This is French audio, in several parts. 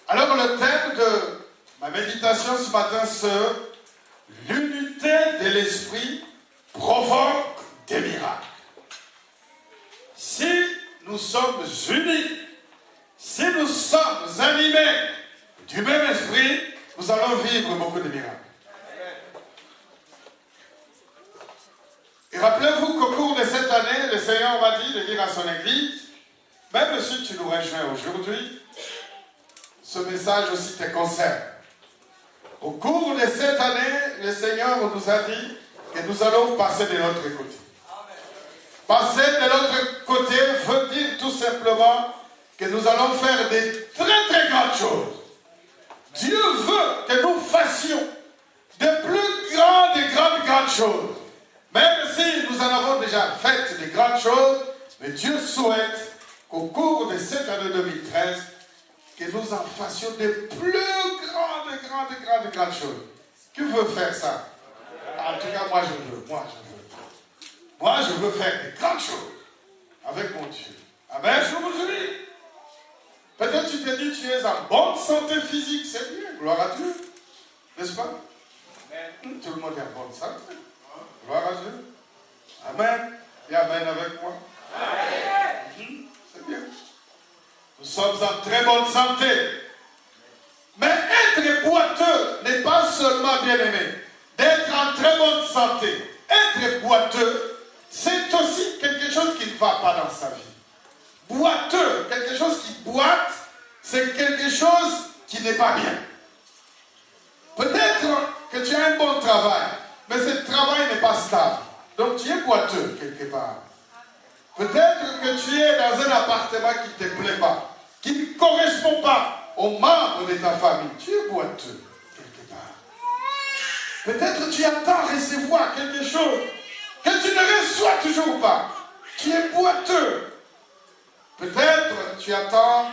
Alors le thème de ma méditation ce matin, c'est l'unité de l'esprit provoque des miracles. Si nous sommes unis, si nous sommes animés du même esprit, nous allons vivre beaucoup de miracles. Et rappelez-vous qu'au cours de cette année, le Seigneur m'a dit de dire à son Église, même si tu nous rejoins aujourd'hui, ce message aussi te concerne. Au cours de cette année, le Seigneur nous a dit que nous allons passer de l'autre côté. Passer de l'autre côté veut dire tout simplement que nous allons faire des très très grandes choses. Dieu veut que nous fassions de plus grandes choses. Même si nous en avons déjà fait de grandes choses, mais Dieu souhaite qu'au cours de cette année 2013, que nous en fassions de plus grandes choses. Qui veut faire ça? En tout cas, moi je veux. Moi je veux faire de grandes choses avec mon Dieu. Amen, je vous dis. Peut-être tu te dis tu es en bonne santé physique, c'est bien, gloire à Dieu. N'est-ce pas? Amen. Tout le monde est en bonne santé. Gloire à Dieu. Amen. Et amen avec moi. Amen. C'est bien. Nous sommes en très bonne santé. Mais être boiteux n'est pas seulement bien aimé. D'être en très bonne santé. Être boiteux, c'est aussi quelque chose qui ne va pas dans sa vie. Boiteux, quelque chose qui boite, c'est quelque chose qui n'est pas bien. Peut-être que tu as un bon travail, mais ce travail n'est pas stable. Donc tu es boiteux quelque part. Peut-être que tu es dans un appartement qui ne te plaît pas, qui ne correspond pas aux membres de ta famille. Tu es boiteux quelque part. Peut-être que tu attends recevoir quelque chose que tu ne reçois toujours pas. Tu es boiteux. Peut-être tu attends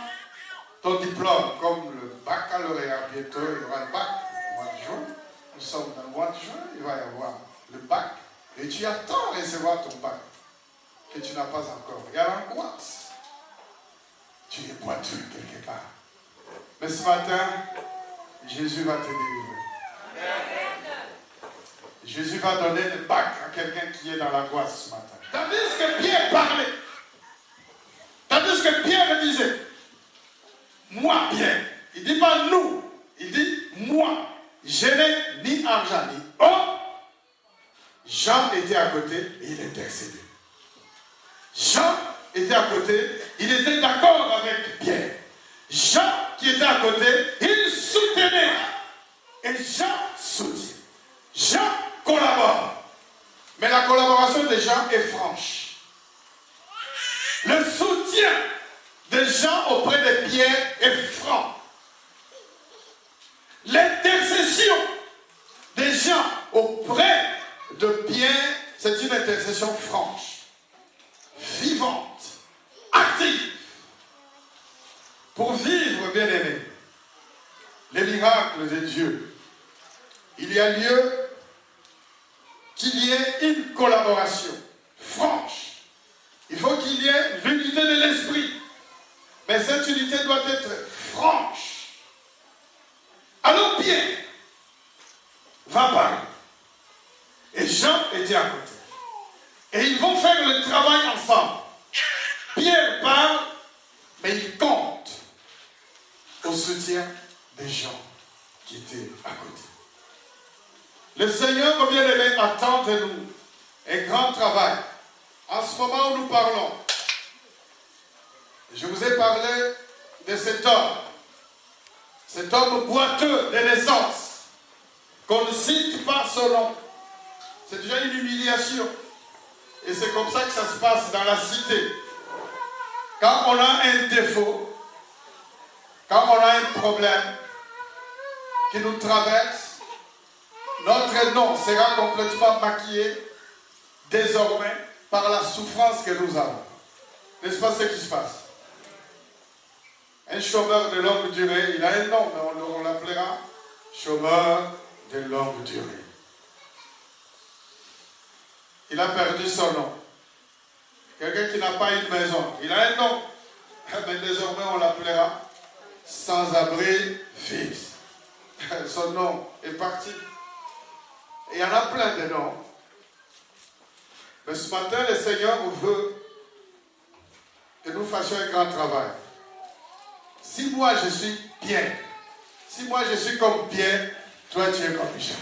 ton diplôme, comme le baccalauréat. Bientôt, il y aura le bac au mois de juin. Nous sommes dans le mois de juin, il va y avoir le bac. Et tu attends recevoir ton bac, que tu n'as pas encore. Il y a l'angoisse. Tu es boiteux quelque part. Mais ce matin, Jésus va te délivrer. Jésus va donner le bac à quelqu'un qui est dans l'angoisse ce matin. Tandis que Pierre parlait. Tandis que Pierre disait, moi Pierre, il ne dit pas nous, il dit moi, je n'ai ni argent ni or. Jean était à côté et il intercédait. Jean était à côté, il était d'accord avec Pierre. Jean qui était à côté, il soutenait. Et Jean soutient. Jean collabore. Mais la collaboration de Jean est franche. Le soutien de Jean auprès de Pierre est franc. L'intercession de Jean auprès de Pierre, c'est une intercession franche, vivante, active. Pour vivre, bien aimé, les miracles de Dieu, il y a lieu qu'il y ait une collaboration franche. Il faut qu'il y ait l'unité de l'esprit. Mais cette unité doit être franche. Alors Pierre va parler. Et Jean était à côté. Et ils vont faire le travail ensemble. Pierre parle, mais il compte au soutien des gens qui étaient à côté. Le Seigneur, bien aimé, attend de nous un grand travail. En ce moment où nous parlons, je vous ai parlé de cet homme boiteux de naissance, qu'on ne cite pas son nom. C'est déjà une humiliation. Et c'est comme ça que ça se passe dans la cité. Quand on a un défaut, quand on a un problème qui nous traverse, notre nom sera complètement maquillé désormais par la souffrance que nous avons. N'est-ce pas ce qui se passe? Un chômeur de longue durée, il a un nom, mais on l'appellera chômeur de longue durée. Il a perdu son nom. Quelqu'un qui n'a pas une maison, il a un nom, mais désormais on l'appellera sans-abri fixe. Son nom est parti. Il y en a plein de noms. Mais ce matin, le Seigneur veut que nous fassions un grand travail. Si moi je suis bien, si moi je suis comme bien, toi tu es comme Jean.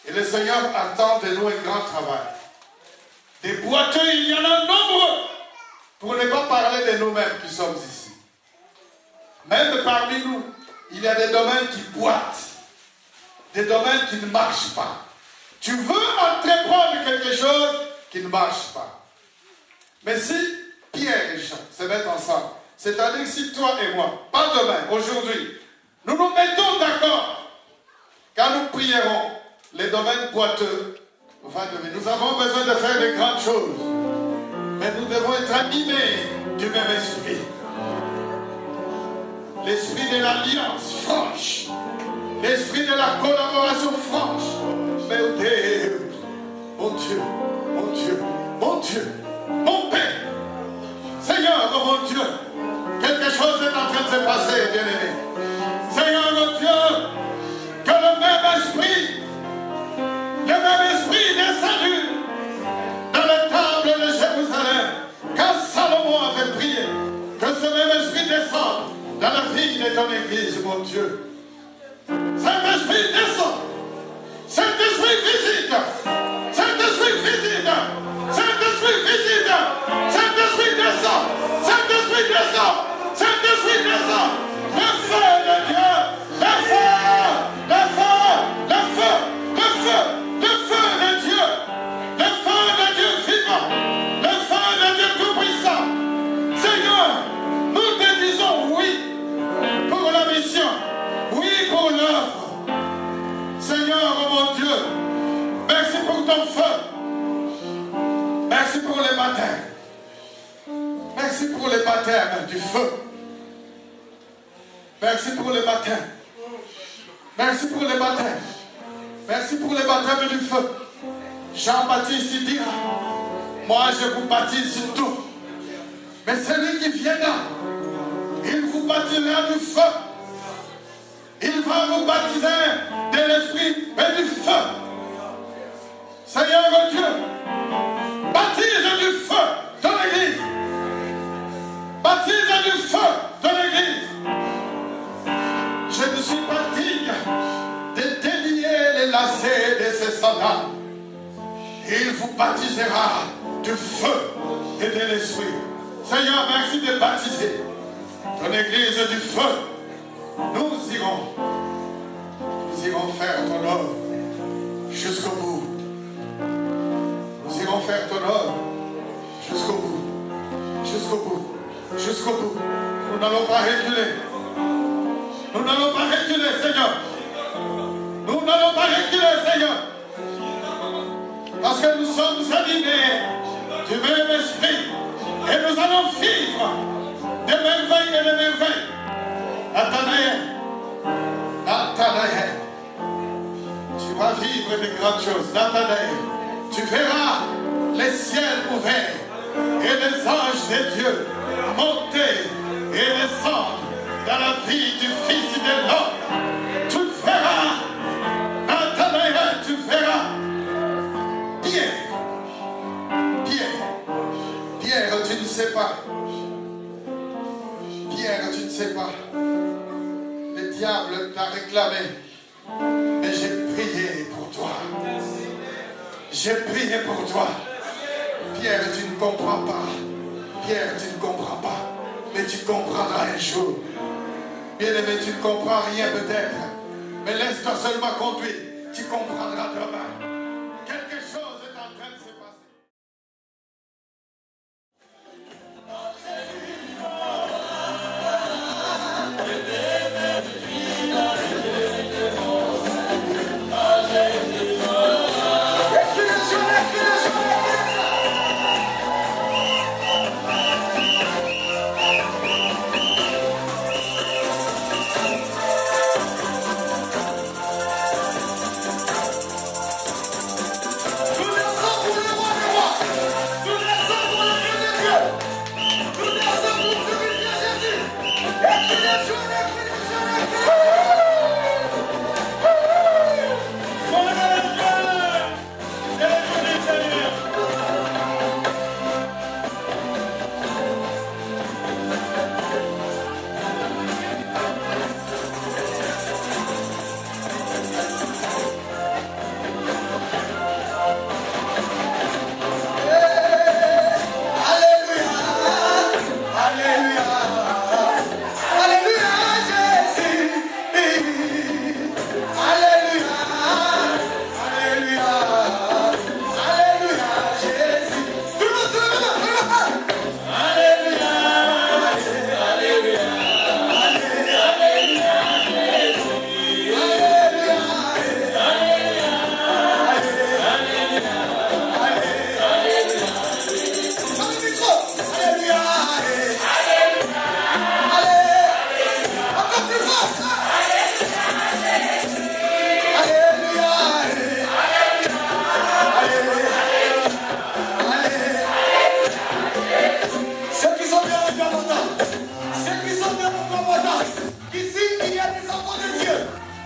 Et le Seigneur attend de nous un grand travail. Des boiteux, il y en a nombreux. Pour ne pas parler de nous-mêmes qui sommes ici. Même parmi nous, il y a des domaines qui boitent. Des domaines qui ne marchent pas. Tu veux entreprendre quelque chose qui ne marche pas. Mais si Pierre et Jean se mettent ensemble, c'est-à-dire si toi et moi, pas demain, aujourd'hui, nous nous mettons d'accord, quand nous prierons, les domaines boiteux vont devenir. Nous avons besoin de faire de grandes choses, mais nous devons être animés du même esprit. L'esprit de l'alliance franche, l'esprit de la collaboration franche. Mais Dieu, mon Dieu, mon Dieu, mon Dieu, mon Père, Seigneur, oh mon Dieu, quelque chose est en train de se passer, bien-aimé. Seigneur, mon Dieu, que le même esprit descendu dans le temple de Jérusalem, quand Salomon avait prié, que ce même esprit descende dans la vie de ton église, mon Dieu. Saint-Esprit descend. Saint-Esprit visite. Saint-Esprit visite. Saint-Esprit visite. Saint-Esprit descend. Saint-Esprit descend. Saint-Esprit descend. Le feu de Dieu. Le feu. Le feu. Le feu. Le feu. Le feu de Dieu. Le feu de Dieu vivant. Le feu de Dieu tout-puissant. Seigneur, nous te disons oui pour la mission. Oui pour l'œuvre. Seigneur, oh mon Dieu, merci pour ton feu. Merci pour les baptêmes. Merci pour les baptêmes du feu. Merci pour les baptêmes. Merci pour les baptêmes. Merci pour les baptêmes du feu. Jean-Baptiste il dira, moi je vous baptise sur tout. Mais celui qui viendra, il vous baptisera du feu. Il va vous baptiser de l'esprit et du feu. Seigneur mon Dieu, baptise du feu dans l'église. Baptise du feu dans l'église. Je ne suis pas digne de délier les lacets de ses sandales. Il vous baptisera du feu et de l'esprit. Seigneur, merci de baptiser ton église du feu. Nous irons faire ton œuvre jusqu'au bout. Nous irons faire ton œuvre jusqu'au bout. Jusqu'au bout. Jusqu'au bout. Nous n'allons pas reculer. Nous n'allons pas reculer, Seigneur. Nous n'allons pas reculer, Seigneur. Parce que nous sommes animés du même esprit. Et nous allons vivre de merveilles et de merveilles. Nathanaël, tu vas vivre de grandes choses. Nathanaël, tu verras les ciels ouverts et les anges de Dieu monter et descendre dans la vie du Fils de l'homme. Tu verras, Nathanaël, tu verras Pierre. Pierre, tu ne sais pas. Pierre, tu ne sais pas. Le diable t'a réclamé. Mais j'ai prié pour toi. J'ai prié pour toi. Pierre, tu ne comprends pas. Pierre, tu ne comprends pas. Mais tu comprendras un jour. Bien-aimé, tu ne comprends rien peut-être. Mais laisse-toi seulement conduire. Tu comprendras demain. Quelque chose est en train de se passer.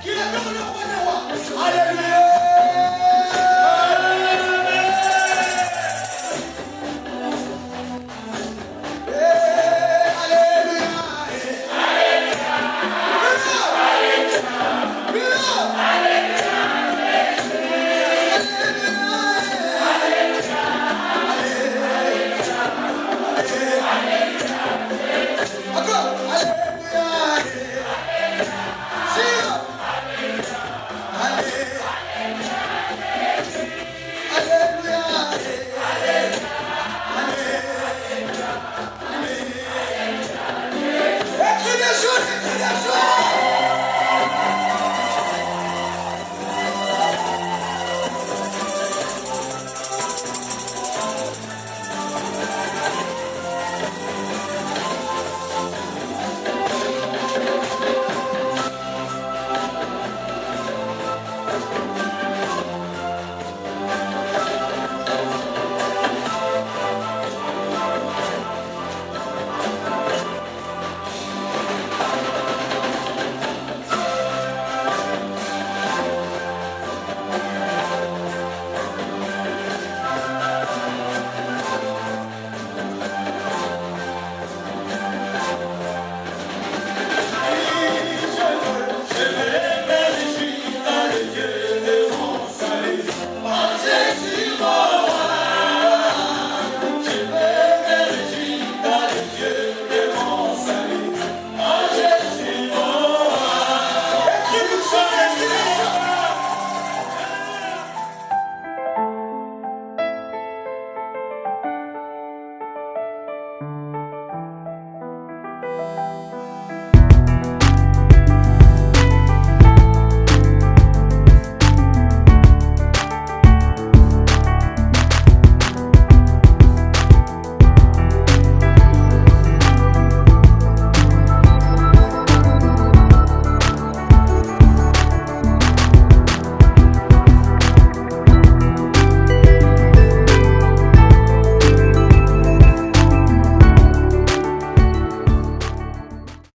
Alléluia.